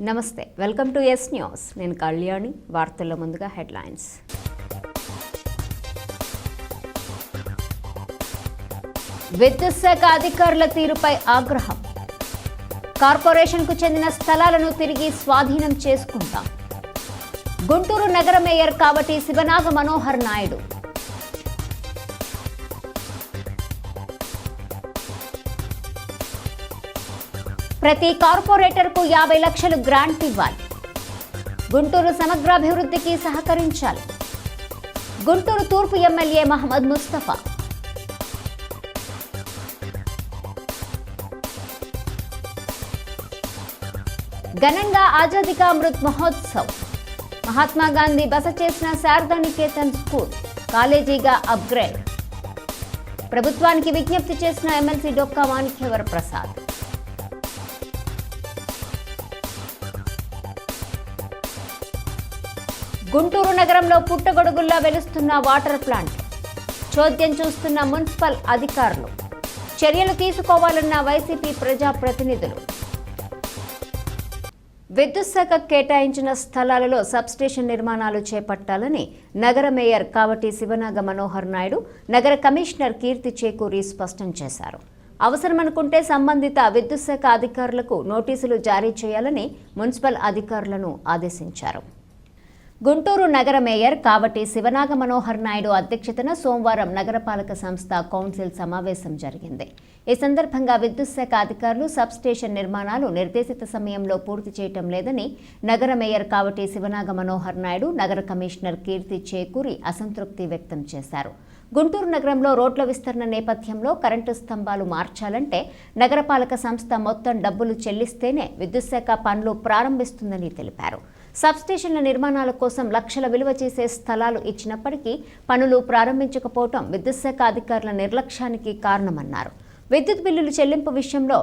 నమస్తే, welcome to yes news. నేను కళ్యాణి. వార్తల్లో ముందుగా హెడ్లైన్స్. విద్యుత్ శాఖ అధికారుల తీరుపై ఆగ్రహం. కార్పొరేషన్కు చెందిన స్థలాలను తిరిగి స్వాధీనం చేసుకుంటాం. గుంటూరు నగర మేయర్ కావటి శివనాగ మనోహర్ నాయుడు. ప్రతి కార్పొరేటర్కు 50 లక్షలు గ్రాంట్ ఇవ్వాలి. గుంటూరు సమగ్రాభివృద్ధికి సహకరించాలి. గుంటూరు తూర్పు ఎమ్మెల్యే మహమ్మద్ ముస్తఫా. ఘనంగా ఆజాదీ కా అమృత్ మహోత్సవ్. మహాత్మా గాంధీ బస చేసిన శారదా నికేతన్ స్కూల్ కాలేజీగా అప్గ్రేడ్. ప్రభుత్వానికి విజ్ఞప్తి చేసిన ఎమ్మెల్సీ డొక్కా మాణిక్యవర ప్రసాద్. గుంటూరు నగరంలో పుట్టగొడుగుల్లా వెలుస్తున్న వాటర్ ప్లాంట్. చోద్యం చూస్తున్న మున్సిపల్ అధికారులు. చర్యలు తీసుకోవాలన్న వైసీపీ ప్రజాప్రతినిధులు. విద్యుత్ శాఖ కేటాయించిన స్థలాలలో సబ్స్టేషన్ నిర్మాణాలు చేపట్టాలని నగర మేయర్ కావటి శివనాగ మనోహర్ నాయుడు, నగర కమిషనర్ కీర్తి చేకూరి స్పష్టం చేశారు. అవసరమనుకుంటే సంబంధిత విద్యుత్ శాఖ అధికారులకు నోటీసులు జారీ చేయాలని మున్సిపల్ అధికారులను ఆదేశించారు. గుంటూరు నగర మేయర్ కావటి శివనాగ మనోహర్ నాయుడు అధ్యక్షతన సోమవారం నగరపాలక సంస్థ కౌన్సిల్ సమావేశం జరిగింది. ఈ సందర్భంగా విద్యుత్ శాఖ అధికారులు సబ్స్టేషన్ నిర్మాణాలు నిర్దేశిత సమయంలో పూర్తి చేయటం లేదని నగర మేయర్ కావటి శివనాగ మనోహర్ నాయుడు, నగర కమిషనర్ కీర్తి చేకూరి అసంతృప్తి వ్యక్తం చేశారు. గుంటూరు నగరంలో రోడ్ల విస్తరణ నేపథ్యంలో కరెంటు స్తంభాలు మార్చాలంటే నగరపాలక సంస్థ మొత్తం డబ్బులు చెల్లిస్తేనే విద్యుత్ శాఖ పనులు ప్రారంభిస్తుందని తెలిపారు. సబ్స్టేషన్ల నిర్మాణాల కోసం లక్షల విలువ చేసే స్థలాలు ఇచ్చినప్పటికీ పనులు ప్రారంభించకపోవడం విద్యుత్ శాఖ అధికారుల నిర్లక్ష్యానికి కారణమన్నారు. విద్యుత్ బిల్లులు చెల్లింపు విషయంలో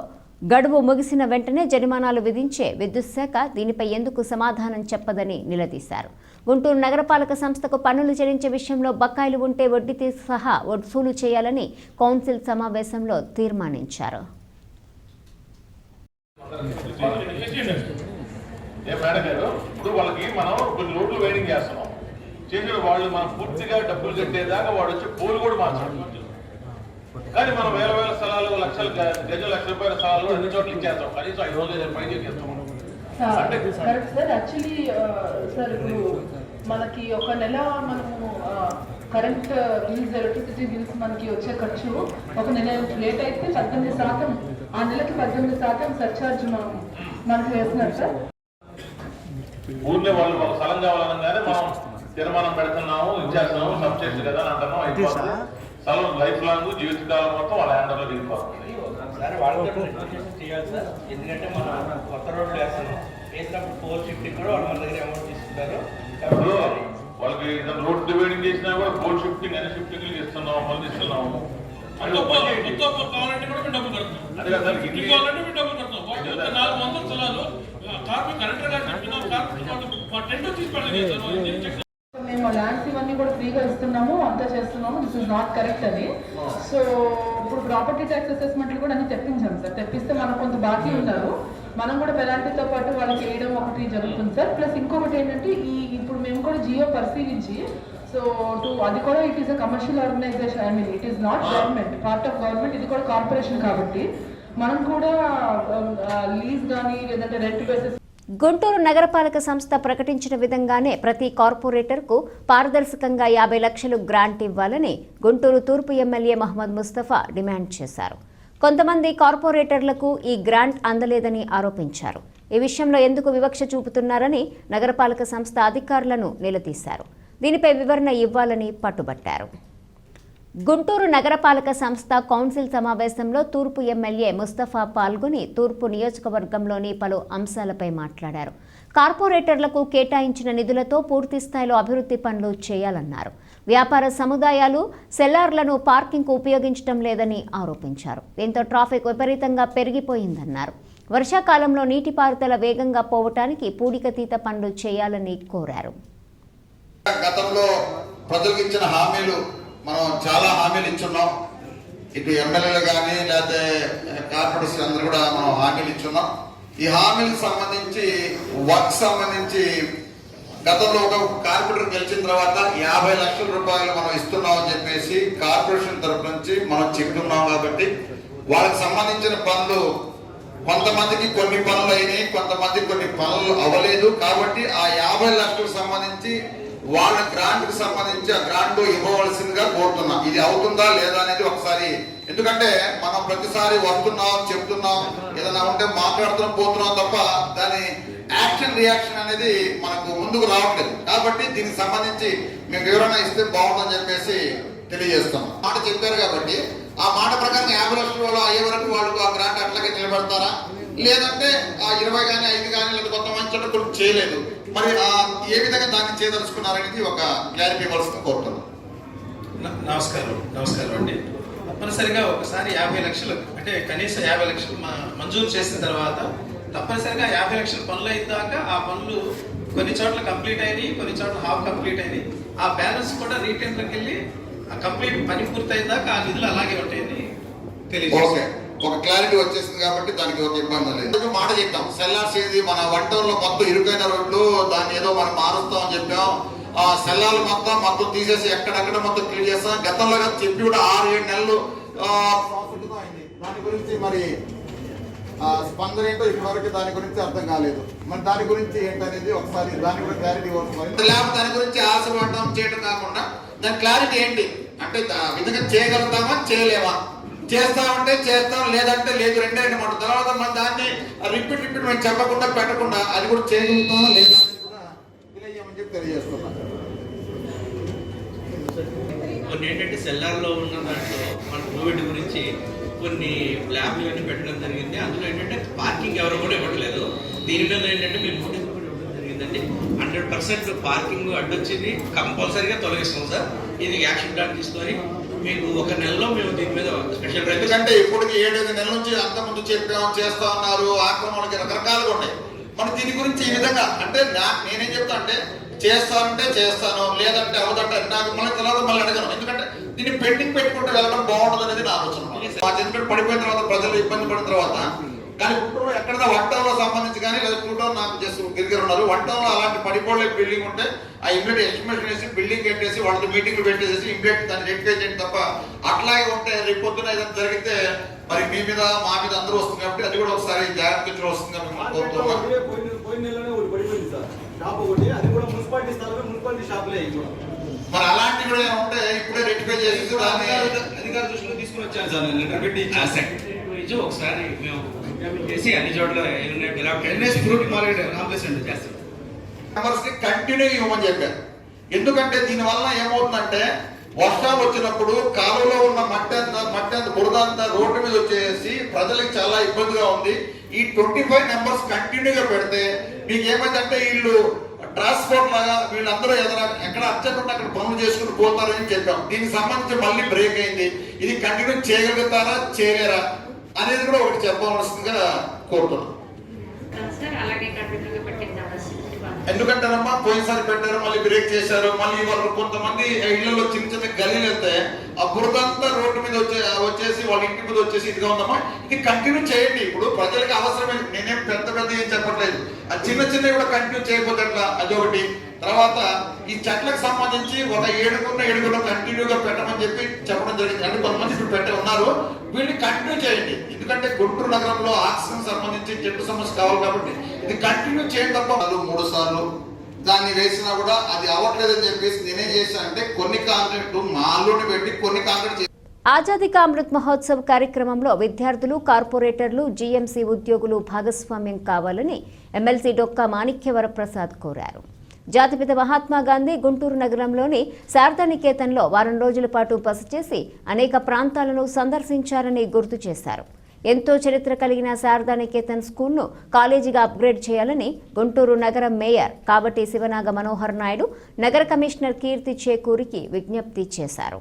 గడువు ముగిసిన వెంటనే జరిమానాలు విధించే విద్యుత్ శాఖ దీనిపై ఎందుకు సమాధానం చెప్పదని నిలదీశారు. గుంటూరు నగరపాలక సంస్థకు పన్నులు చెల్లించే విషయంలో బకాయిలు ఉంటే వడ్డీతో సహా వసూలు చేయాలని కౌన్సిల్ సమావేశంలో తీర్మానించారు. ఇప్పుడు వాళ్ళకి మనం కొన్ని రోడ్లు వెయిటింగ్ చేస్తున్నాం. చేసిన వాళ్ళు మనం పూర్తిగా డబ్బులు కట్టేదాకా వాడు వచ్చి పోలు కూడా మార్చాలి. కానీ మనం వేల స్థలాలు, లక్షల రూపాయల స్థలాలు అన్ని చోట్ల ఇచ్చేస్తాం. కనీసం 5 రోజులు పైన చేస్తాం. అంటే కరెక్ట్ సార్. యాక్చువల్లీ సార్ ఇప్పుడు మనకి ఒక నెల మనము కరెంట్ బిల్స్, ఎలక్ట్రిసిటీ బిల్స్ మనకి వచ్చే ఖర్చు ఒక నెల లేట్ అయితే 18%, ఆ నెలకి 18% సర్చార్జ్ మనకు వేస్తున్నారు సార్. ఊర్లో వాళ్ళు ఒక స్థలం కావాలనగానే మనం తీర్మానం పెడుతున్నాము, ఇచ్చేస్తున్నాము, సబ్సిడీ కదా అని అంటున్నాం. అయిపోతుంది స్థలం లైఫ్ లాంగ్ జీవితకాలం మొత్తం వాళ్ళ హ్యాండర్లో దిగిపోతుంది. ఎందుకంటే మనం కొత్త రోడ్లు వేసినప్పుడు 450 కూడా వాళ్ళు మన దగ్గర అమౌంట్ తీసుకుంటారు. వాళ్ళకి రోడ్ డివైడింగ్ చేసినా కూడా 4 షిఫ్టింగ్ అనే షిఫ్టింగ్ ఇస్తున్నాము, మళ్ళీ ఇస్తున్నాము. కావాలంటే కూడా మేము డబ్బు కడతాం. అదే కదా సార్, ఇంటికి కావాలంటే మేము డబ్బు కడతాం. 400 స్థలాలు కరెక్టర్ గారు చెప్పిన మేము ల్యాండ్స్ ఇవన్నీ కూడా ఫ్రీగా ఇస్తున్నాము, అంతా చేస్తున్నాము. దిస్ ఇస్ నాట్ కరెక్ట్ అని. సో ఇప్పుడు ప్రాపర్టీ ట్యాక్స్ అసెస్మెంట్లు కూడా అన్ని తెప్పించాం సార్. తెప్పిస్తే మనకు కొంత బాకీ ఉన్నారు, మనం కూడా పెనాల్టీతో పాటు వాళ్ళకి వేయడం ఒకటి జరుగుతుంది సార్. ప్లస్ ఇంకొకటి ఏంటంటే ఇప్పుడు మేము కూడా జియో పరిశీలించి సో అది కూడా it is a commercial organization. I mean it is not government, part of government. ఇది కూడా కార్పొరేషన్ కాబట్టి మనం కూడా లీజ్ కానీ లేదంటే రెంట్ బేసిస్. గుంటూరు నగరపాలక సంస్థ ప్రకటించిన విధంగానే ప్రతి కార్పొరేటర్కు పారదర్శకంగా 50 లక్షలు గ్రాంట్ ఇవ్వాలని గుంటూరు తూర్పు ఎమ్మెల్యే మహమ్మద్ ముస్తఫా డిమాండ్ చేశారు. కొంతమంది కార్పొరేటర్లకు ఈ గ్రాంట్ అందలేదని ఆరోపించారు. ఈ విషయంలో ఎందుకు వివక్ష చూపుతున్నారని నగరపాలక సంస్థ అధికారులను నిలదీశారు. దీనిపై వివరణ ఇవ్వాలని పట్టుబట్టారు. గుంటూరు నగరపాలక సంస్థ కౌన్సిల్ సమావేశంలో తూర్పు ఎమ్మెల్యే ముస్తఫా పాల్గొని తూర్పు నియోజకవర్గంలోని పలు అంశాలపై మాట్లాడారు. కార్పొరేటర్లకు కేటాయించిన నిధులతో పూర్తి స్థాయిలో అభివృద్ధి పనులు చేయాలన్నారు. వ్యాపార సముదాయాలు, సెల్లార్లను పార్కింగ్కు ఉపయోగించడం లేదని ఆరోపించారు. దీంతో ట్రాఫిక్ విపరీతంగా పెరిగిపోయిందన్నారు. వర్షాకాలంలో నీటిపారుదల వేగంగా పోవటానికి పూడికతీత పనులు చేయాలని కోరారు. గతంలో ప్రజలకు ఇచ్చిన హామీలు మనం చాలా హామీలు ఇచ్చున్నాం. ఇటు ఎమ్మెల్యేలు కానీ లేకపోతే కార్పొరేషన్ అందరూ కూడా మనం హామీలు ఇచ్చున్నాం. ఈ హామీలకు సంబంధించి వర్క్ సంబంధించి గతంలో ఒక కార్పొరేటర్ గెలిచిన తర్వాత 50 లక్షల రూపాయలు మనం ఇస్తున్నామని చెప్పేసి కార్పొరేషన్ తరఫు నుంచి మనం చెప్తున్నాం. కాబట్టి వాళ్ళకి సంబంధించిన పనులు కొంతమందికి కొన్ని పనులు అయినాయి, కొంతమందికి కొన్ని పనులు అవ్వలేదు. కాబట్టి ఆ 50 లక్షలకు సంబంధించి వాళ్ళ గ్రాంట్కి సంబంధించి ఆ గ్రాంట్ ఇవ్వవలసిందిగా కోరుతున్నాం. ఇది అవుతుందా లేదా అనేది ఒకసారి, ఎందుకంటే మనం ప్రతిసారి వస్తున్నాం చెప్తున్నాం ఏదైనా ఉంటే మాట్లాడుతున్నాం పోతున్నాం తప్ప దాని యాక్షన్ రియాక్షన్ అనేది మనకు ముందుకు రావట్లేదు. కాబట్టి దీనికి సంబంధించి మేము వివరణ ఇస్తే బాగుందని చెప్పేసి తెలియజేస్తున్నాం. మాట చెప్పారు కాబట్టి ఆ మాట ప్రకారం 50 లక్షల వాళ్ళు అయ్యే వరకు వాళ్ళు ఆ గ్రాంట్ అట్లాగే నిలబెడతారా, లేదంటే ఆ 20 కానీ 5 కానీ లేదా కొంతమంది చోట కొన్ని చేయలేదు, మరి ఏ విధంగా దాన్ని చేయదలుచుకున్నారనేది ఒక క్లారిటీ ఇవ్వాల్సిన కోరుతున్నాం. నమస్కారం అండి. తప్పనిసరిగా ఒకసారి 50 లక్షలు అంటే కనీసం 50 లక్షలు మంజూరు చేసిన తర్వాత తప్పనిసరిగా 50 లక్షల పనులు అయినాక ఆ పనులు కొన్ని చోట్ల కంప్లీట్ అయినాయి, కొన్ని చోట్ల హాఫ్ కంప్లీట్ అయినాయి. ఆ బ్యాలెన్స్ కూడా రీటెండర్కి వెళ్ళి ఆ కంప్లీట్ పని పూర్తయిందాక ఆ నిధులు అలాగే ఉంటాయని తెలియజేస్తాం. ఒక క్లారిటీ వచ్చేసింది కాబట్టి దానికి ఒక ఇబ్బంది లేదు. మాట చెప్పాం సెల్లార్స్ ఏది మన వంటల్లో మొత్తం ఇరుకైన రోడ్లు దాన్ని ఏదో మనం మారుస్తాం అని చెప్పాం. ఆ సెల్లార్లు మొత్తం తీసేసి ఎక్కడెక్కడ మొత్తం క్లియర్ చేస్తాం. గతంలో చెప్పి కూడా 6-7 నెలలు దాని గురించి మరి స్పందన ఏంటో ఇప్పటివరకు దాని గురించి అర్థం కాలేదు. మరి దాని గురించి ఏంటనేది ఒకసారి దాని గురించి క్లారిటీ లేకపోతే దాని గురించి ఆశపడటం చేయడం కాకుండా దాని క్లారిటీ ఏంటి అంటే విధంగా చేయగలుగుతామా చేయలేమా, చేస్తామంటే చేస్తాం లేదంటే లేదు, రెండే అనమాట. తర్వాత మన దాన్ని రిపీట్ మేము చెప్పకుండా పెట్టకుండా అది కూడా చేయగలుగుతామా లేదా కూడా తెలియజేయమని చెప్పి తెలియజేస్తున్నాం. కొన్ని ఏంటంటే సెల్లార్లో ఉన్న దాంట్లో మన కోవిడ్ గురించి కొన్ని ల్యాబ్లు అన్ని పెట్టడం జరిగింది. అందులో ఏంటంటే పార్కింగ్ ఎవరు కూడా ఇవ్వట్లేదు. దీని మీద ఏంటంటే మేము నోటీస్ కూడా ఇవ్వడం జరిగిందండి. 100% పార్కింగ్ అడ్డొచ్చింది కంపల్సరీగా తొలగిస్తాం సార్. ఇది యాక్షన్ ప్లాన్ తీసుకొని మీకు ఒక నెలలో మేము దీని మీద స్పెషల్. ఎందుకంటే ఇప్పటికి 7-8 నెలల నుంచి అంతకుముందు చెప్పాం చేస్తా ఉన్నారు, ఆక్రమణకి రకరకాలుగా ఉన్నాయి. మన దీని గురించి ఈ విధంగా అంటే నేనేం చెప్తా అంటే చేస్తానంటే చేస్తాను లేదంటే అవదంటే నాకు మళ్ళీ తర్వాత మళ్ళీ అడగను. ఎందుకంటే దీన్ని పెండింగ్ పెట్టుకుంటే వెళ్ళడం బాగుంటుంది అనేది నా ఆలోచన. మా ఎందుకంటే పడిపోయిన తర్వాత ప్రజలు ఇబ్బంది పడిన తర్వాత కానీ గుంటూరులో ఎక్కడైనా వంటంలో సంబంధించి కానీ లేదా గుంటూరు నాకు జస్ట్ గిరిగిరి ఉన్నారు వంటంలో అలాంటి పడిపోలే బిల్డింగ్ ఉంటే ఆ ఇమ్మీడియట్ ఎస్టిమేషన్ వేసి బిల్డింగ్ కట్టేసి వాళ్ళతో మీటింగ్లు పెట్టేసి ఇమ్మీడియట్ దాన్ని రెక్టిఫై చేయండి తప్ప అట్లాగే ఉంటే రేపు పొద్దున ఏదైనా జరిగితే మరి మీ మీద మా మీద అందరూ వస్తుంది కాబట్టి అది కూడా ఒకసారి జాగ్రత్త వస్తుంది మరి అలాంటివి కూడా ఉంటే ఇప్పుడే రెక్టిఫై చేసి దాన్ని అధికార దృష్టిలో తీసుకుని వచ్చాను సార్. లెటర్ పెట్టి సెక్రటరీ ఒకసారి మేము చేసి అన్ని చోట్ల కంటిన్యూ ఇవ్వమని చెప్పారు. ఎందుకంటే దీనివల్ల ఏమవుతుందంటే వర్షాలు వచ్చినప్పుడు కాలువలో ఉన్న మట్టి బురద అంతా రోడ్డు మీద వచ్చేసి ప్రజలకు చాలా ఇబ్బందిగా ఉంది. ఈ 25 నెంబర్స్ కంటిన్యూగా పెడితే మీకు ఏమైందంటే వీళ్ళు ట్రాన్స్పోర్ట్ లాగా వీళ్ళందరూ ఎక్కడ అర్జెంట్ అక్కడ పనులు చేసుకుని పోతారని చెప్పాం. దీనికి సంబంధించి మళ్ళీ బ్రేక్ అయింది. ఇది కంటిన్యూ చేయగలుగుతారా చేయలేరా అనేది కూడా ఒకటి చెప్పవలసిందిగా కోరుతున్నాం. ఎందుకంటేనమ్మా పోయినసారి పెట్టారు మళ్ళీ బ్రేక్ చేశారు. మళ్ళీ వాళ్ళు కొంతమంది ఇళ్లలో చిన్న చిన్న గలీలు వెళ్తే ఆ బురదంతా రోడ్డు మీద వచ్చేసి వాళ్ళ ఇంటి మీద వచ్చేసి ఇదిగా ఉందమ్మా. ఇది కంటిన్యూ చేయండి. ఇప్పుడు ప్రజలకు అవసరమే, నేనేం పెద్ద ఏం చెప్పట్లేదు. ఆ చిన్న చిన్నవి కూడా కంటిన్యూ చేయకపోతే అట్లా అదొకటి. తర్వాత ఈ చెట్లకు సంబంధించి ఒక 7 కంటిన్యూగా పెట్టమని చెప్పడం జరిగింది. అంటే కొంతమంది ఇప్పుడు పెట్టే ఉన్నారు, వీళ్ళని కంటిన్యూ చేయండి. ఎందుకంటే గుంటూరు నగరంలో ఆక్సిజన్ సంబంధించి చెట్టు సమస్య కావాలి కాబట్టి ఇది కంటిన్యూ చేయండి తప్ప 3 సార్లు దాన్ని వేసినా కూడా అది అవ్వట్లేదని చెప్పేసి నేనేం చేశానంటే కొన్ని కాంక్రీట్ మాల్లోనే పెట్టి కొన్ని కాంక్రీట్. ఆజాదీ కా అమృత్ మహోత్సవ్ కార్యక్రమంలో విద్యార్థులు, కార్పొరేటర్లు, జీఎంసీ ఉద్యోగులు భాగస్వామ్యం కావాలని ఎమ్మెల్సీ డొక్కా మాణిక్యవరప్రసాద్ కోరారు. జాతిపిత మహాత్మా గాంధీ గుంటూరు నగరంలోని శారదానికేతన్లో వారం రోజుల పాటు బస చేసి అనేక ప్రాంతాలను సందర్శించారని గుర్తు చేశారు. ఎంతో చరిత్ర కలిగిన శారదానికేతన్ స్కూల్ను కాలేజీగా అప్గ్రేడ్ చేయాలని గుంటూరు నగర మేయర్ కావటి శివనాగ మనోహర్ నాయుడు నగర కమిషనర్ కీర్తి చేకూరికి విజ్ఞప్తి చేశారు.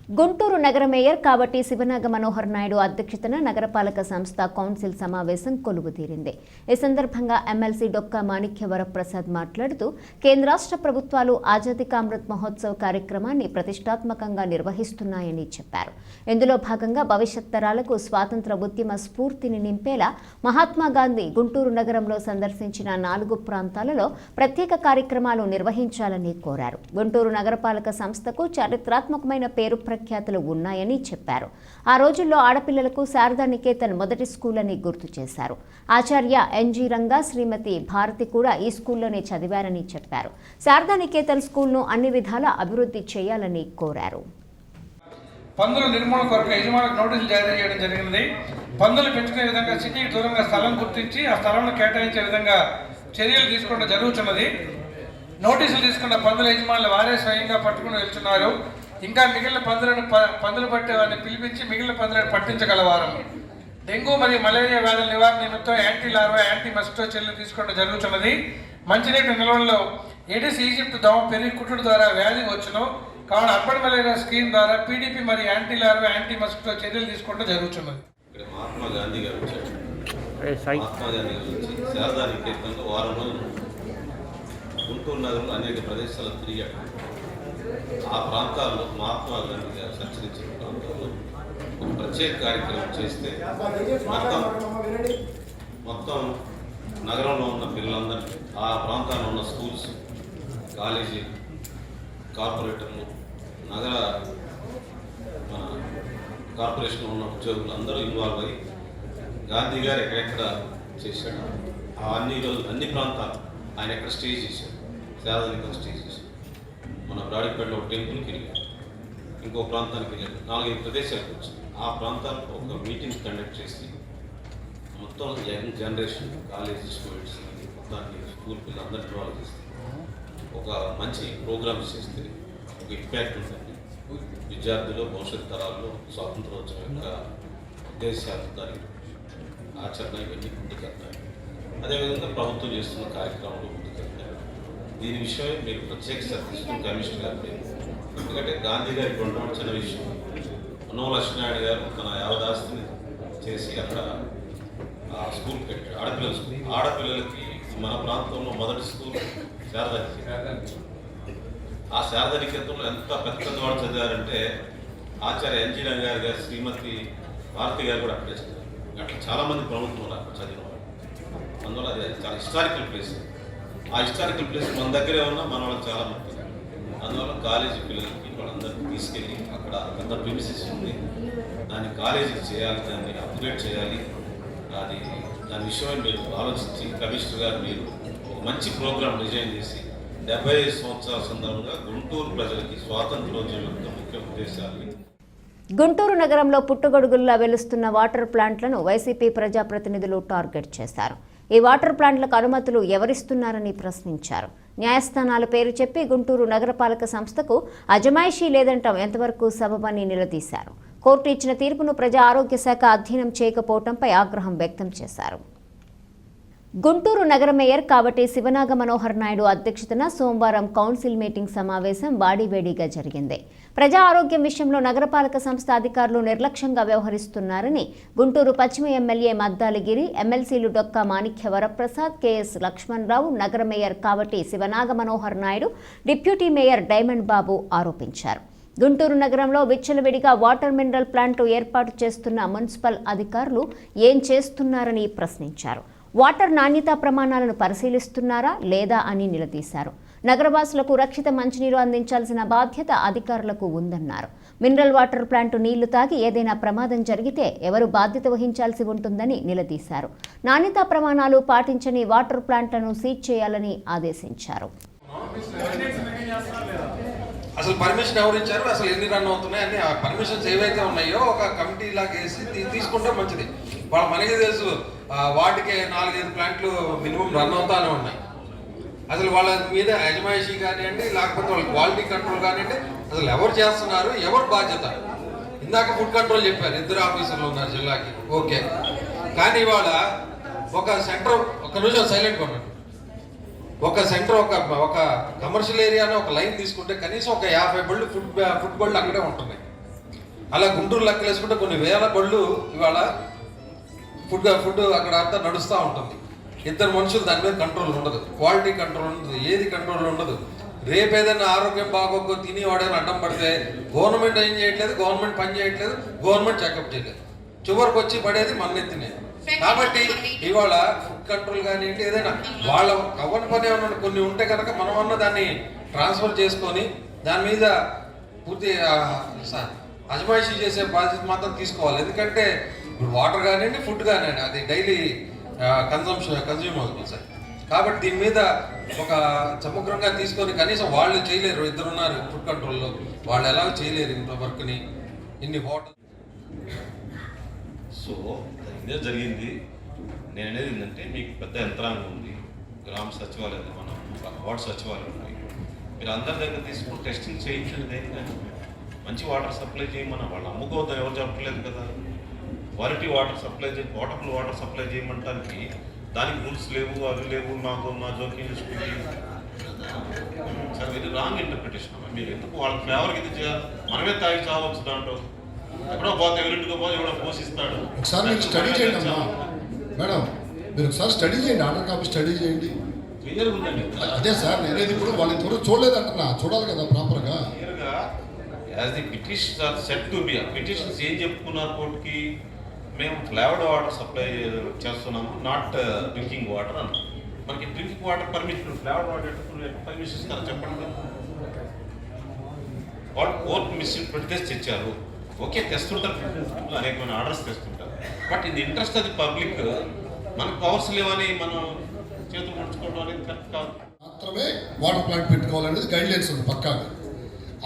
గుంటూరు నగర మేయర్ కాబట్టి శివనాగ మనోహర్ నాయుడు అధ్యక్షతన నగరపాలక సంస్థ కౌన్సిల్ సమావేశం కొలువుతీరింది. ఈ సందర్భంగా ఎమ్మెల్సీ డొక్కా మాణిక్య వరప్రసాద్ మాట్లాడుతూ కేంద్ర రాష్ట్ర ప్రభుత్వాలు ఆజాదీ కా అమృత్ మహోత్సవ్ కార్యక్రమాన్ని ప్రతిష్టాత్మకంగా నిర్వహిస్తున్నాయని చెప్పారు. ఇందులో భాగంగా భవిష్యత్ తరాలకు స్వాతంత్ర ఉద్యమ స్ఫూర్తిని నింపేలా మహాత్మా గాంధీ గుంటూరు నగరంలో సందర్శించిన 4 ప్రాంతాలలో ప్రత్యేక కార్యక్రమాలు నిర్వహించాలని కోరారు. గుంటూరు నగరపాలక సంస్థకు చారిత్రాత్మకమైన పేరు ప్రఖ్యాతులు ఉన్నాయని చెప్పారు. ఆ రోజుల్లో ఆడపిల్లలకు శారదా నికేతన్ మొదటి స్కూల్ అని గుర్తు చేశారు. ఆచార్య ఎన్జీ రంగా, శ్రీమతి భారతి కూడా ఈ స్కూల్లోనే చదివారని చెప్పారు. శారదా నికేతన్ స్కూల్ను అన్ని విధాలా అభివృద్ధి చేయాలని కోరారు. పందుల నిర్మూలన కొరకు యజమానులకు నోటీసులు జారీ చేయడం జరిగినది. పందులు పెంచుకునే విధంగా సిటీకి దూరంగా స్థలం గుర్తించి ఆ స్థలంలో కేటాయించే విధంగా చర్యలు తీసుకోవడం జరుగుతున్నది. నోటీసులు తీసుకున్న పందుల యజమానులు వారే స్వయంగా పట్టుకుని వెళ్తున్నారు. ఇంకా మిగిలిన పందులు పట్టే వారిని పిలిపించి మిగిలిన పందులను పట్టించగలవారు. డెంగూ మరియు మలేరియా వ్యాధుల నివారణ నిమిత్తం యాంటీ లార్వా, యాంటీ మస్కిటో చర్యలు తీసుకోవడం జరుగుతున్నది. మంచినీటి నిల్వల్లో ఎడిస్ ఈజిప్ట్ దోమ పెరిగి కుట్టుడు ద్వారా వ్యాధి వచ్చును. కావున అర్బన్ మలేరియా స్కీమ్ ద్వారా పీడీపీ మరియు యాంటీ లార్వా, యాంటీ మస్కిటో చర్యలు తీసుకోవడం జరుగుతున్నది. మహాత్మా గాంధీ గారు వచ్చారు. మహాత్మా గాంధీ గారు వచ్చి శారదా నికేతన్లో వారం రోజులు గుంటూరు నగరంలో అనేక ప్రదేశాలు తిరిగాడు. ఆ ప్రాంతాల్లో మహాత్మా గాంధీ గారు సంచరించిన ప్రాంతాల్లో ఒక ప్రత్యేక కార్యక్రమం చేస్తే మొత్తం నగరంలో ఉన్న పిల్లలందరినీ, ఆ ప్రాంతాల్లో ఉన్న స్కూల్స్, కాలేజీ, కార్పొరేటర్లు, నగర మన కార్పొరేషన్లో ఉన్న ఉద్యోగులు అందరూ ఇన్వాల్వ్ అయ్యి గాంధీ గారు ఎక్కడెక్కడ చేశాడు అన్ని ప్రాంతాలు ఆయన ఎక్కడ స్టే చేశాడు, శారదా నికేతన్ స్టే చేశాడు. మన బ్రాడీపేటలో ఒక టెంపుల్కి వెళ్ళాడు, ఇంకో ప్రాంతానికి వెళ్ళాడు, 4-5 ప్రదేశాలకు వచ్చి ఆ ప్రాంతాల్లో ఒక మీటింగ్ కండక్ట్ చేసి మొత్తం యంగ్ జనరేషన్, కాలేజీ స్టూడెంట్స్, మొత్తాన్ని స్కూల్ పిల్లలందరూ ఇన్వాల్వ్ చేస్తే ఒక మంచి ప్రోగ్రామ్స్ చేస్తే ఒక ఇంపాక్ట్ ఉంటుంది. విద్యార్థులు భవిష్యత్ తరాల్లో స్వాతంత్రోత్సవం యొక్క ఉద్దేశాలు, దాని ఆచరణ ఇవన్నీ ముందుకెళ్తాయి. అదేవిధంగా ప్రభుత్వం చేస్తున్న కార్యక్రమాలు ముందుకెళ్తాయి. దీని విషయం మీరు ప్రత్యేక శ్రద్ధ తీసుకుని కమిషనర్ గారు, ఎందుకంటే గాంధీ గారికి ఉండవలసిన విషయం మనోహర్ లక్ష్మీనారాయణ గారు తన యావదాస్తిని చేసి అక్కడ స్కూల్ పెట్టాడు, ఆడపిల్లల స్కూల్. ఆడపిల్లలకి మన ప్రాంతంలో మొదటి స్కూల్ శారదా నికేతన్. ఆ శారదా నికేతన్లో ఎంత పెద్ద వాళ్ళు చదివారంటే ఆచార్య ఎన్జీ రంగా గారు, శ్రీమతి భారతి గారు కూడా అక్కడే చదివారు. అట్లా చాలామంది ప్రముఖులు ఉన్నారు అక్కడ చదివిన వాళ్ళు. అందువల్ల అది చాలా హిస్టారికల్ ప్లేస్. ఆ హిస్టారికల్ ప్లేస్ మన దగ్గరే ఉన్న మన వాళ్ళకి చాలా ముఖ్యం. అందువల్ల కాలేజీ పిల్లలకి వాళ్ళందరికీ తీసుకెళ్ళి అక్కడ పెద్ద ప్రిమిసెస్ ఉంది, దాన్ని కాలేజీకి చేయాలి, దాన్ని అప్గ్రేడ్ చేయాలి. దాని విషయమై మీరు ఆలోచించి కమిషనర్ గారు మీరు ఒక మంచి ప్రోగ్రాం డిజైన్ చేసి 75 సంవత్సరాల సందర్భంగా గుంటూరు ప్రజలకి స్వాతంత్రోద్యమం యొక్క ముఖ్య ఉద్దేశాలు. గుంటూరు నగరంలో పుట్టుగొడుగుల్లా వెలుస్తున్న వాటర్ ప్లాంట్లను వైసీపీ ప్రజాప్రతినిధులు టార్గెట్ చేశారు. ఈ వాటర్ ప్లాంట్లకు అనుమతులు ఎవరిస్తున్నారని ప్రశ్నించారు. న్యాయస్థానాల పేరు చెప్పి గుంటూరు నగరపాలక సంస్థకు అజమాయిషీ లేదంటాం ఎంతవరకు సబబని నిలదీశారు. కోర్టు ఇచ్చిన తీర్పును ప్రజా ఆరోగ్య శాఖ అధ్యయనం చేయకపోవడంపై ఆగ్రహం వ్యక్తం చేశారు. గుంటూరు నగర మేయర్ కాబట్టి శివనాగ మనోహర్ నాయుడు అధ్యక్షతన సోమవారం కౌన్సిల్ మీటింగ్ సమావేశం వాడివేడిగా జరిగింది. ప్రజా ఆరోగ్యం విషయంలో నగరపాలక సంస్థ అధికారులు నిర్లక్ష్యంగా వ్యవహరిస్తున్నారని గుంటూరు పశ్చిమ ఎమ్మెల్యే మద్దాలిగిరి, ఎమ్మెల్సీలు డొక్కా మాణిక్య వరప్రసాద్, కెఎస్ లక్ష్మణరావు, నగర మేయర్ కాబట్టి Sivanaga Manohar Naidu, deputy mayor diamond Babu ఆరోపించారు. గుంటూరు నగరంలో విచ్చలవిడిగా వాటర్ మినరల్ ప్లాంట్ ఏర్పాటు చేస్తున్న మున్సిపల్ అధికారులు ఏం చేస్తున్నారని ప్రశ్నించారు. వాటర్ నాణ్యతా ప్రమాణాలను పరిశీలిస్తున్నారా లేదా అని నిలదీశారు. నగరవాసులకు రక్షిత మంచినీరు అందించాల్సిన బాధ్యత అధికారులకు ఉందన్నారు. మినరల్ వాటర్ ప్లాంట్ నీళ్లు తాగి ఏదైనా ప్రమాదం జరిగితే ఎవరు బాధ్యత వహించాల్సి ఉంటుందని నిలదీశారు. నాణ్యతా ప్రమాణాలు పాటించని వాటర్ ప్లాంట్లను సీజ్ చేయాలని ఆదేశించారు. అసలు పర్మిషన్ ఎవరు ఇచ్చారు, అసలు ఎన్ని రన్ అవుతున్నాయి అని ఆ పర్మిషన్స్ ఏవైతే ఉన్నాయో ఒక కమిటీ లాగా వేసి తీసుకుంటే మంచిది. మనకి తెలుసు వాటికే 4-5 ప్లాంట్లు మినిమం రన్ అవుతానే ఉన్నాయి. అసలు వాళ్ళ మీద యజమాయిషీ కానివ్వండి, లేకపోతే వాళ్ళ క్వాలిటీ కంట్రోల్ కానివ్వండి, అసలు ఎవరు చేస్తున్నారు, ఎవరు బాధ్యత. ఇందాక ఫుడ్ కంట్రోల్ చెప్పారు, 2 ఆఫీసర్లు ఉన్నారు జిల్లాకి, ఓకే. కానీ ఇవాళ ఒక సెంటర్, ఒక నిమిషం సైలెంట్గా ఉన్నాడు, ఒక సెంటర్ ఒక కమర్షియల్ ఏరియాలో ఒక లైన్ తీసుకుంటే కనీసం ఒక 50 బళ్ళు ఫుడ్ బళ్ళు అక్కడే ఉంటున్నాయి. అలా గుంటూరు లెక్కలు వేసుకుంటే కొన్ని వేల బళ్ళు ఇవాళ ఫుడ్ అక్కడ అంతా నడుస్తూ ఉంటుంది. ఇద్దరు మనుషులు దాని మీద కంట్రోల్ ఉండదు, క్వాలిటీ కంట్రోల్ ఉండదు, ఏది కంట్రోల్ ఉండదు. రేపు ఏదైనా ఆరోగ్యం బాగోకో తిని వాడైనా అడ్డం పడితే గవర్నమెంట్ ఏం చేయట్లేదు, గవర్నమెంట్ పని చేయట్లేదు, గవర్నమెంట్ చెకప్ చేయలేదు, చివరికి వచ్చి పడేది మన ఎత్తినే. కాబట్టి ఇవాళ ఫుడ్ కంట్రోల్ కానివ్వండి, ఏదైనా వాళ్ళ కవర్ పని ఏమన్నా కొన్ని ఉంటే కనుక మనమన్న దాన్ని ట్రాన్స్ఫర్ చేసుకొని దాని మీద పూర్తి అజమాయిషీ చేసే బాధ్యత మాత్రం తీసుకోవాలి. ఎందుకంటే ఇప్పుడు వాటర్ కానివ్వండి, ఫుడ్ కానివ్వండి, అది డైలీ కన్జ్యూమ్ అవుతుంది సార్. కాబట్టి దీని మీద ఒక సమగ్రంగా తీసుకొని కనీసం వాళ్ళు చేయలేరు, ఇద్దరున్నారు ఫుడ్ కంట్రోల్లో, వాళ్ళు ఎలా చేయలేరు ఇంత వర్క్ని, ఇన్ని వాటర్. సో ఇదే జరిగింది. నేను అనేది ఏంటంటే మీకు పెద్ద యంత్రాంగం ఉంది, గ్రామ సచివాలయం, మనం వార్డు సచివాలయం ఉన్నాయి, మీరు అందరి దగ్గర తీసుకుని టెస్టింగ్ చేయించండి. దేనికని మంచి వాటర్ సప్లై చేయమన్నా వాళ్ళు అమ్ముకోవద్దని ఎవరు చెప్పట్లేదు కదా. క్వాలిటీ వాటర్ సప్లై చేయి, పోర్టబుల్ వాటర్ సప్లై చేయమంటానికి దానికి రూల్స్ లేవు, అవి లేవు, నా జోక్యం చేసుకుంటే సార్ ఇది రాంగ్ ఇంటర్ప్రిటేషన్ అమ్మా. మీరు ఎందుకు వాళ్ళ ఫ్లేవర్కి ఇది చేయాలి? మనమే తాగి చావచ్చు దాంట్లో. ఎక్కడో పోతే ఎవరింటికో పోతే ఎవడో పోషిస్తాడు. ఒకసారి మీరు స్టడీ చేయండి అమ్మా మేడం, మీరు ఒకసారి స్టడీ చేయండి, ఆర్డర్ కాపీ స్టడీ చేయండి. క్లియర్గా ఉందండి. అదే సార్ నేనేది ఇప్పుడు వాళ్ళ ఇంతవరకు చూడలేదంటున్నా, చూడాలి కదా ప్రాపర్గా. క్లియర్గా as the petitions are set to be, petitions ఏం చెప్పుకున్నారు కోర్టుకి, మేము ఫ్లేవర్డ్ వాటర్ సప్లై చేస్తున్నాము, నాట్ డ్రింకింగ్ వాటర్ అని. మనకి drinking water permission, flavoured water permission ఇస్తారా చెప్పండి. వాళ్ళు కోర్టు మిస్ఇంటర్ప్రిట్ తెచ్చారు, ఓకే తెస్తుంటారు, అనేకమైన ఆర్డర్స్ తెస్తుంటారు. బట్ ఇన్ ఇంట్రెస్ట్ అది పబ్లిక్, మనకు పవర్స్ లేవని మనం చేతులు ముడుచుకోవడం అనేది కరెక్ట్ కాదు. మాత్రమే వాటర్ ప్లాంట్ పెట్టుకోవాలనేది గైడ్ లైన్స్ ఉంది పక్కాగా.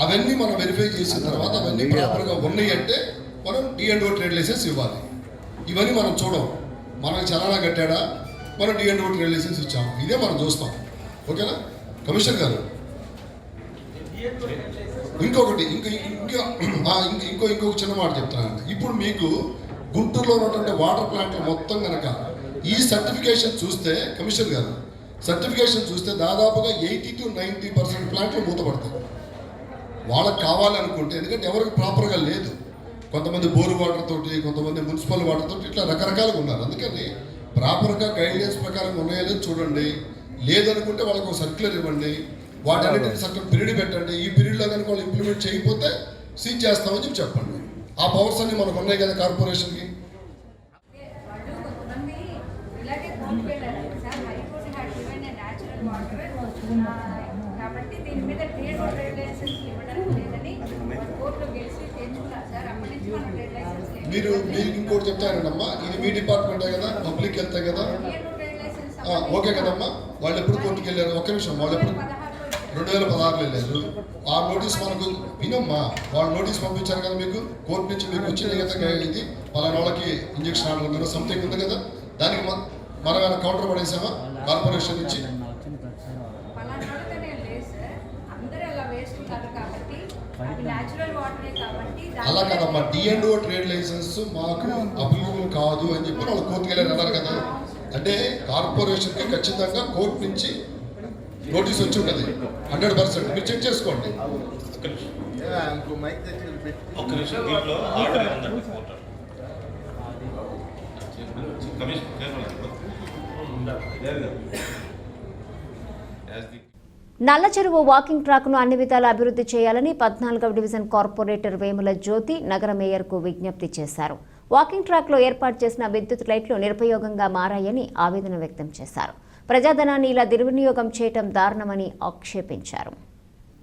అవన్నీ మనం వెరిఫై చేసిన తర్వాత అవన్నీ ప్రాపర్గా ఉన్నాయి అంటే మనం D&O ట్రేడ్ లైసెన్స్ ఇవ్వాలి. ఇవన్నీ మనం చూడం, మనకు చలానా కట్టాడా, మనం D&O ట్రేడ్ లైసెన్స్ ఇచ్చాము, ఇదే మనం చూస్తాం. ఓకేనా కమిషనర్ గారు? ఇంకొకటి ఇంకొక చిన్న మాట చెప్తానండి. ఇప్పుడు మీకు గుంటూరులో ఉన్నటువంటి వాటర్ ప్లాంట్లు మొత్తం కనుక ఈ సర్టిఫికేషన్ చూస్తే, కమిషనర్ గారు సర్టిఫికేషన్ చూస్తే దాదాపుగా 80 to 90% ప్లాంట్లు మూతపడతాయి. వాళ్ళకి కావాలనుకుంటే, ఎందుకంటే ఎవరికి ప్రాపర్గా లేదు, కొంతమంది బోరు వాటర్ తోటి, కొంతమంది మున్సిపల్ వాటర్ తోటి, ఇట్లా రకరకాలుగా ఉన్నారు. అందుకని ప్రాపర్గా గైడ్లైన్స్ ప్రకారం ఉన్నాయో లేదో చూడండి. లేదనుకుంటే వాళ్ళకి ఒక సర్క్యులర్ ఇవ్వండి, వాటన్నిటిని సర్కిల్ పీరియడ్ పెట్టండి. ఈ పీరియడ్లో కనుక వాళ్ళు ఇంప్లిమెంట్ చేయకపోతే సీజ్ చేస్తామని చెప్పి చెప్పండి. ఆ పవర్స్ అన్ని మనకు ఉన్నాయి కదా కార్పొరేషన్కి. కాబట్టి దీని మీద D&O ట్రేడ్ లైసెన్స్ ఇవ్వడం లేదని కోర్టులో గెలిచి తెచ్చుకున్నారు సార్. అప్పటి నుంచి మనం ట్రేడ్ లైసెన్స్ మీరు ఇంకోటి చెప్తానండమ్మా, ఇది మీ డిపార్ట్మెంటే కదా, పబ్లిక్ వెళ్తే కదా, ఓకే కదమ్మా. వాళ్ళు ఎప్పుడు కోర్టుకు వెళ్ళారు? ఒక్క నిమిషం, వాళ్ళు ఎప్పుడు 2016 వెళ్ళారు. ఆ నోటీస్ మనకు వినమ్మా, వాళ్ళు నోటీస్ పంపించారు కదా మీకు, కోర్టు నుంచి మీకు వచ్చింది కదా, ఇది పలానా వాళ్ళకి ఇంజక్షన్ ఆర్డర్ ఉందా సంథింగ్ ఉంది కదా, దానికి మనం ఏమైనా కౌంటర్ పడేసామా కార్పొరేషన్ నుంచి? అలా కదమ్మా, D&O ట్రేడ్ లైసెన్స్ మాకు అప్లికబుల్ కాదు అని చెప్పి వాళ్ళు కోర్టుకు వెళ్ళారు అన్నారు కదా. అంటే కార్పొరేషన్కి ఖచ్చితంగా కోర్టు నుంచి నోటీస్ వచ్చి ఉంటుంది 100%. మీరు చెక్ చేసుకోండి. ఒక్క నిమిషం, దీంట్లో ఆర్డర్ ఏముందండి కోర్టు నల్ల చెరువు వాకింగ్ ట్రాక్ను అన్ని విధాలా అభివృద్ధి చేయాలని 14వ డివిజన్ కార్పొరేటర్ వేముల జ్యోతి నగర మేయర్కు విజ్ఞప్తి చేశారు. వాకింగ్ ట్రాక్లో ఏర్పాటు చేసిన విద్యుత్ లైట్లు నిరుపయోగంగా మారాయని ఆవేదన వ్యక్తం చేశారు. ప్రజాధనాన్ని ఇలా దుర్వినియోగం చేయటం దారుణమని ఆక్షేపించారు.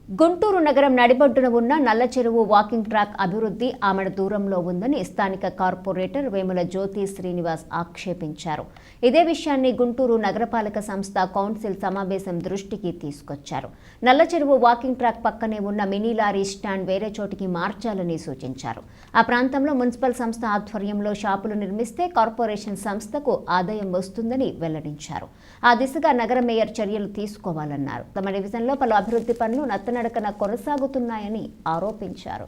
గుంటూరు నగరం నడిబొడ్డున ఉన్న నల్ల చెరువు వాకింగ్ ట్రాక్ అభివృద్ధి ఆమెడ దూరంలో ఉందని స్థానిక కార్పొరేటర్ వేముల జ్యోతి శ్రీనివాస్ ఆక్షేపించారు. ఇదే విషయాన్ని గుంటూరు నగరపాలక సంస్థ కౌన్సిల్ సమావేశం దృష్టికి తీసుకొచ్చారు. నల్ల చెరువు వాకింగ్ ట్రాక్ పక్కనే ఉన్న మినీ లారీ స్టాండ్ వేరే చోటికి మార్చాలని సూచించారు. ఆ ప్రాంతంలో మున్సిపల్ సంస్థ ఆధ్వర్యంలో షాపులు నిర్మిస్తే కార్పొరేషన్ సంస్థకు ఆదాయం వస్తుందని వెల్లడించారు. ఆ దిశగా నగర మేయర్ చర్యలు తీసుకోవాలన్నారు. తమ డివిజన్లో పలు అభివృద్ధి పనులు నత్తనడకన కొనసాగుతున్నాయని ఆరోపించారు.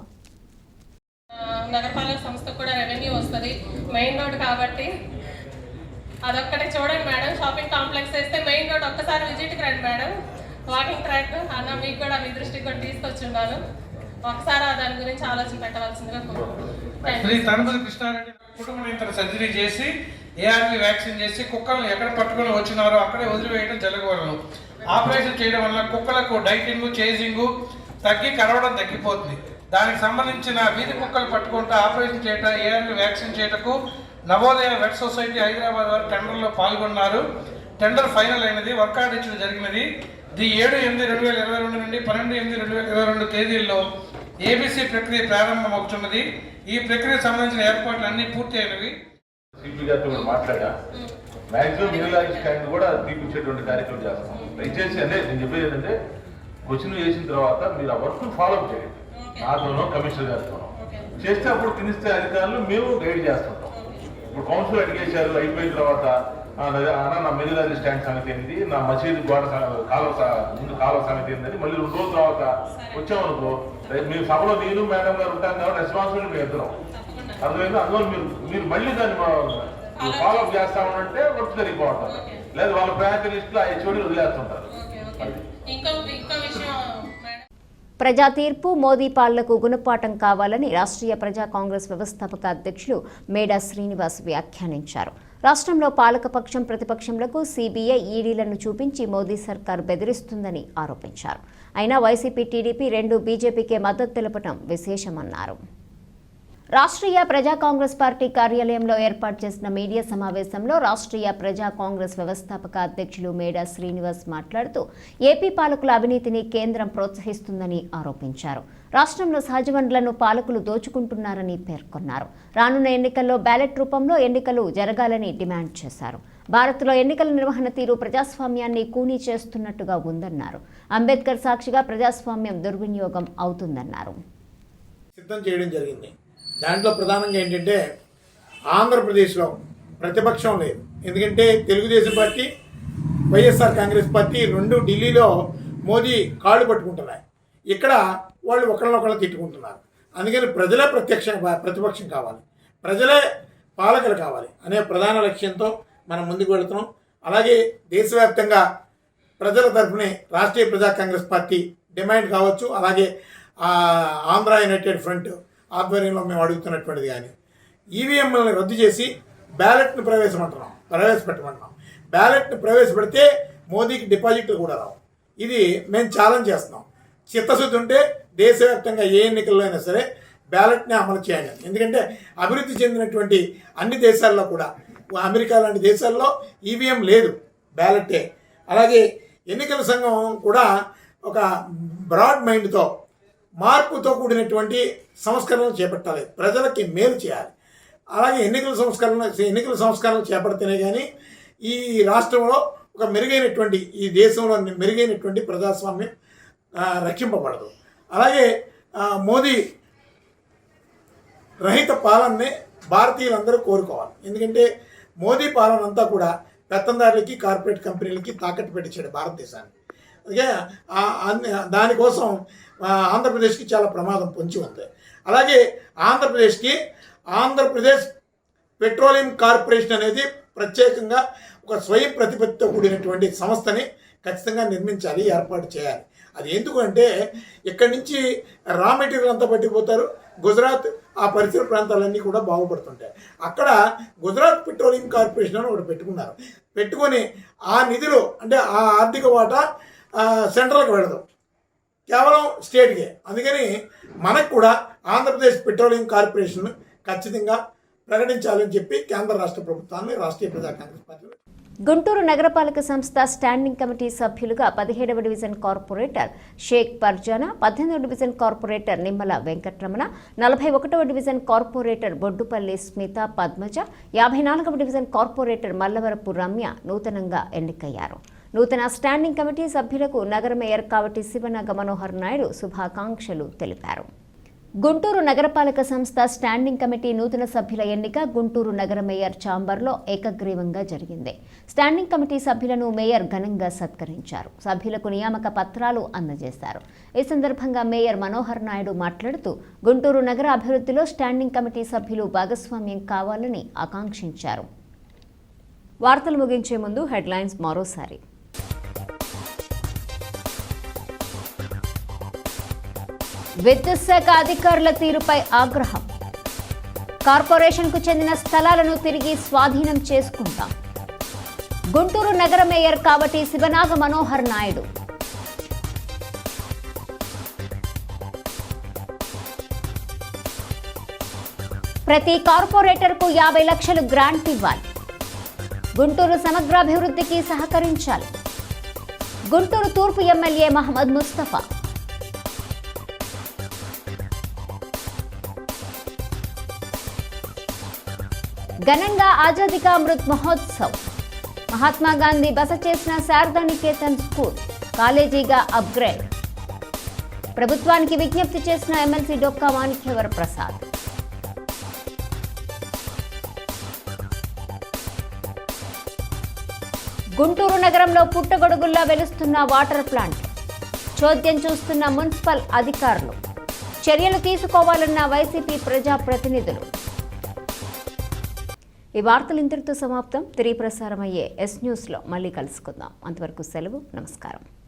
నగరపాలక సంస్థ కూడా రెవెన్యూ వస్తుంది, మెయిన్ రోడ్ కాబట్టి అదొక్కటే చూడండి మేడం. షాపింగ్ కాంప్లెక్స్ వేస్తే మెయిన్ రోడ్ ఒక్కసారి విజిట్కి రండి మేడం. వాకింగ్ ట్రాక్ అన్న మీకు కూడా మీ దృష్టికి కూడా తీసుకొచ్చి ఉన్నాను. ఒకసారి దాని గురించి ఆలోచన పెట్టవలసిందిగా శ్రీ తనుపతి కృష్ణారెడ్డి కుటుంబ నియంత్రణ సర్జరీ చేసి ఏఆర్వి వ్యాక్సిన్ చేసి కుక్కలను ఎక్కడ పట్టుకొని వచ్చినారో అక్కడే వదిలివేయడం జరగవలను. ఆపరేషన్ చేయడం వల్ల కుక్కలకు డైటింగ్ చేజింగ్ తగ్గి కరవడం తగ్గిపోతుంది. దానికి సంబంధించిన వీధి కుక్కలు పట్టుకుంటూ ఆపరేషన్ చేయటం ఏఆర్వి వ్యాక్సిన్ చేయటకు నవోదయ వెట్ సొసైటీ హైదరాబాద్ వారు టెండర్లో పాల్గొన్నారు. టెండర్ ఫైనల్ అయినది, వర్క్ ఆర్డర్ ఇచ్చడం జరిగినది. 7/8/2022 నుండి 12/8/2022 తేదీల్లో ఏబీసీ ప్రక్రియ ప్రారంభమవుతున్నది. ఈ ప్రక్రియకు సంబంధించిన ఏర్పాట్లు అన్ని పూర్తి అయినవి. సిపి గారితో కూడా మాట్లాడా, మ్యాక్సిమం మినరల్ స్టాండ్ కూడా తీపించేటువంటి కార్యక్రమం చేస్తాం. దయచేసి అంటే నేను చెప్పేది ఏంటంటే క్వశ్చన్ వేసిన తర్వాత మీరు ఆ వర్క్ ఫాలో అప్ చేయండి. నాతోనో కమిషనర్ గారితోనో చేస్తే అప్పుడు కింది అధికారులు మేము గైడ్ చేస్తుంటాం. ఇప్పుడు కౌన్సిల్ అడిగేశారు, అయిపోయిన తర్వాత నా మినరల్ స్టాండ్ సంగతి ఏంటి, నా మసీదు గోడ ముందు కాలువ సంగతి ఏంటని మళ్ళీ 2 రోజుల తర్వాత వచ్చామనుకో, మేము సభలో నేను మేడం గారు ఉంటాం కాబట్టి రెస్పాన్సిబిలిటీ మేము ఇద్దరం. అర్థమైంది. అందువల్ల మీరు మళ్ళీ దాన్ని ఫాలో అప్ చేస్తా ఉంటే వర్క్ జరిగిపోతారు. లేదా వాళ్ళ ప్రయారిటీ లిస్ట్ లో హెచ్ఓడి వదిలేస్తుంటారు. ప్రజా తీర్పు మోదీ పాలనకు గుణపాఠం కావాలని రాష్ట్రీయ ప్రజా కాంగ్రెస్ వ్యవస్థాపక అధ్యక్షులు మేడా శ్రీనివాస్ వ్యాఖ్యానించారు. రాష్ట్రంలో పాలకపక్షం ప్రతిపక్షంలకు సీబీఐ ఈడీలను చూపించి మోదీ సర్కార్ బెదిరిస్తుందని ఆరోపించారు. అయినా వైసీపీ టీడీపీ రెండు బీజేపీకే మద్దతు తెలపడం విశేషమన్నారు. రాష్ట్రీయ ప్రజా కాంగ్రెస్ పార్టీ కార్యాలయంలో ఏర్పాటు చేసిన మీడియా సమావేశంలో రాష్ట్రీయ ప్రజా కాంగ్రెస్ వ్యవస్థాపక అధ్యక్షులు మేడా శ్రీనివాస్ మాట్లాడుతూ ఏపీ పాలకుల అవినీతిని కేంద్రం ప్రోత్సహిస్తుందని ఆరోపించారు. రాష్ట్రంలో సహజ వనరులను పాలకులు దోచుకుంటున్నారని పేర్కొన్నారు. రానున్న ఎన్నికల్లో బ్యాలెట్ రూపంలో ఎన్నికలు జరగాలని డిమాండ్ చేశారు. భారత్లో ఎన్నికల నిర్వహణ తీరు ప్రజాస్వామ్యాన్ని కూనీ చేస్తున్నట్టుగా ఉందన్నారు. అంబేద్కర్ సాక్షిగా ప్రజాస్వామ్యం దుర్వినియోగం అవుతుందన్నారు. సిద్ధం చేయడం జరిగింది. దాంట్లో ప్రధానంగా ఏంటంటే ఆంధ్రప్రదేశ్లో ప్రతిపక్షం లేదు. ఎందుకంటే తెలుగుదేశం పార్టీ, వైఎస్ఆర్ కాంగ్రెస్ పార్టీ రెండు ఢిల్లీలో మోదీ కాళ్ళు పట్టుకుంటున్నాయి. ఇక్కడ వాళ్ళు ఒకళ్ళనొకళ్ళు తిట్టుకుంటున్నారు. అందుకని ప్రజలే ప్రతిపక్షం కావాలి, ప్రజలే పాలకులు కావాలి అనే ప్రధాన లక్ష్యంతో మనం ముందుకు వెళుతున్నాం. అలాగే దేశవ్యాప్తంగా ప్రజల తరఫునే రాష్ట్రీయ ప్రజా కాంగ్రెస్ పార్టీ డిమాండ్ కావచ్చు, అలాగే ఆంధ్ర యునైటెడ్ ఫ్రంట్ ఆధ్వర్యంలో మేము అడుగుతున్నటువంటిది. కానీ ఈవీఎంలను రద్దు చేసి బ్యాలెట్ను ప్రవేశపెట్టమంటున్నాం. బ్యాలెట్ను ప్రవేశపెడితే మోదీకి డిపాజిట్లు కూడా రావు. ఇది మేము ఛాలెంజ్ చేస్తున్నాం. చిత్తశుద్ధి ఉంటే దేశవ్యాప్తంగా ఏ ఎన్నికల్లో అయినా సరే బ్యాలెట్ని అమలు చేయాలి. ఎందుకంటే అభివృద్ధి చెందినటువంటి అన్ని దేశాల్లో కూడా, అమెరికా లాంటి దేశాల్లో ఈవీఎం లేదు, బ్యాలెటే. అలాగే ఎన్నికల సంఘం కూడా ఒక బ్రాడ్ మైండ్తో మార్పుతో కూడినటువంటి సంస్కరణలు చేపట్టాలి, ప్రజలకి మేలు చేయాలి. అలాగే ఎన్నికల సంస్కరణలు చేపడితేనే కానీ ఈ రాష్ట్రంలో ఒక మెరుగైనటువంటి, ఈ దేశంలో మెరుగైనటువంటి ప్రజాస్వామ్యం రక్షింపబడదు. అలాగే మోదీ రహిత పాలనని భారతీయులందరూ కోరుకోవాలి. ఎందుకంటే మోదీ పాలన అంతా కూడా పెత్తందారులకి, కార్పొరేట్ కంపెనీలకి తాకట్టు పెట్టించాడు భారతదేశాన్ని. అందుకే దానికోసం ఆంధ్రప్రదేశ్కి చాలా ప్రమాదం పొంచి ఉంది. అలాగే ఆంధ్రప్రదేశ్ పెట్రోలియం కార్పొరేషన్ అనేది ప్రత్యేకంగా ఒక స్వయం ప్రతిపత్తితో కూడినటువంటి సంస్థని ఖచ్చితంగా నిర్మించాలి, ఏర్పాటు చేయాలి. అది ఎందుకంటే ఇక్కడి నుంచి రా మెటీరియల్ అంతా పట్టిపోతారు. గుజరాత్ ఆ పరిసర ప్రాంతాలన్నీ కూడా బాగుపడుతుంటాయి. అక్కడ గుజరాత్ పెట్రోలియం కార్పొరేషన్ అని ఒకటి పెట్టుకొని ఆ నిధులు అంటే ఆ ఆర్థిక వాటా సెంట్రల్కి వెళ్ళదు, కేవలం స్టేట్కే. అందుకని మనకు కూడా ఆంధ్రప్రదేశ్ పెట్రోలియం కార్పొరేషన్ ఖచ్చితంగా ప్రకటించాలని చెప్పి కేంద్ర రాష్ట్ర ప్రభుత్వాన్ని రాష్ట్రీయ ప్రజా కాంగ్రెస్ పార్టీ. గుంటూరు నగరపాలక సంస్థ స్టాండింగ్ కమిటీ సభ్యులుగా 17వ డివిజన్ కార్పొరేటర్ షేక్ పర్జానా, 18వ డివిజన్ కార్పొరేటర్ నిమ్మల వెంకటరమణ, 41వ డివిజన్ కార్పొరేటర్ బొడ్డుపల్లి స్మిత పద్మజ, 54వ డివిజన్ కార్పొరేటర్ మల్లవరపు రమ్య నూతనంగా ఎన్నికయ్యారు. నూతన స్టాండింగ్ కమిటీ సభ్యులకు నగర మేయర్ కావటి శివనాగ మనోహర్ నాయుడు శుభాకాంక్షలు తెలిపారు. గుంటూరు నగరపాలక సంస్థ స్టాండింగ్ కమిటీ నూతన సభ్యుల ఎన్నిక గుంటూరు నగర మేయర్ ఛాంబర్లో ఏకగ్రీవంగా జరిగింది. స్టాండింగ్ కమిటీ సభ్యులను మేయర్ ఘనంగా సత్కరించారు. సభ్యులకు నియామక పత్రాలు అందజేశారు. ఈ సందర్భంగా మేయర్ మనోహర్ నాయుడు మాట్లాడుతూ గుంటూరు నగర అభివృద్ధిలో స్టాండింగ్ కమిటీ సభ్యులు భాగస్వామ్యం కావాలని ఆకాంక్షించారు. వార్తలు ముగించే ముందు హెడ్లైన్స్ మరోసారి. విద్యుత్ శాఖ అధికారుల తీరుపై ఆగ్రహం. కార్పొరేషన్కు చెందిన స్థలాలను తిరిగి స్వాధీనం చేసుకుంటాం. గుంటూరు నగర మేయర్ కావటి శివనాగ మనోహర్ నాయుడు. ప్రతి కార్పొరేటర్కు 50 లక్షలు గ్రాంట్ ఇవ్వాలి. గుంటూరు సమగ్రాభివృద్ధికి సహకరించాలి. గుంటూరు తూర్పు ఎమ్మెల్యే మహమ్మద్ ముస్తఫా. ఘనంగా ఆజాదీ కా అమృత్ మహోత్సవ్. మహాత్మా గాంధీ బస చేసిన శారదా నికేతన్ స్కూల్ కాలేజీగా అప్గ్రేడ్. ప్రభుత్వానికి విజ్ఞప్తి చేసిన ఎమ్మెల్సీ డొక్కా మాణిక్యవర ప్రసాద్. గుంటూరు నగరంలో పుట్టగొడుగుల్లా వెలుస్తున్న వాటర్ ప్లాంట్. చోద్యం చూస్తున్న మున్సిపల్ అధికారులు. చర్యలు తీసుకోవాలన్న వైసీపీ ప్రజాప్రతినిధులు. ఈ వార్తలు ఇంతటితో సమాప్తం. తిరిగి ప్రసారమయ్యే ఎస్ న్యూస్లో మళ్ళీ కలుసుకుందాం. అంతవరకు సెలవు. నమస్కారం.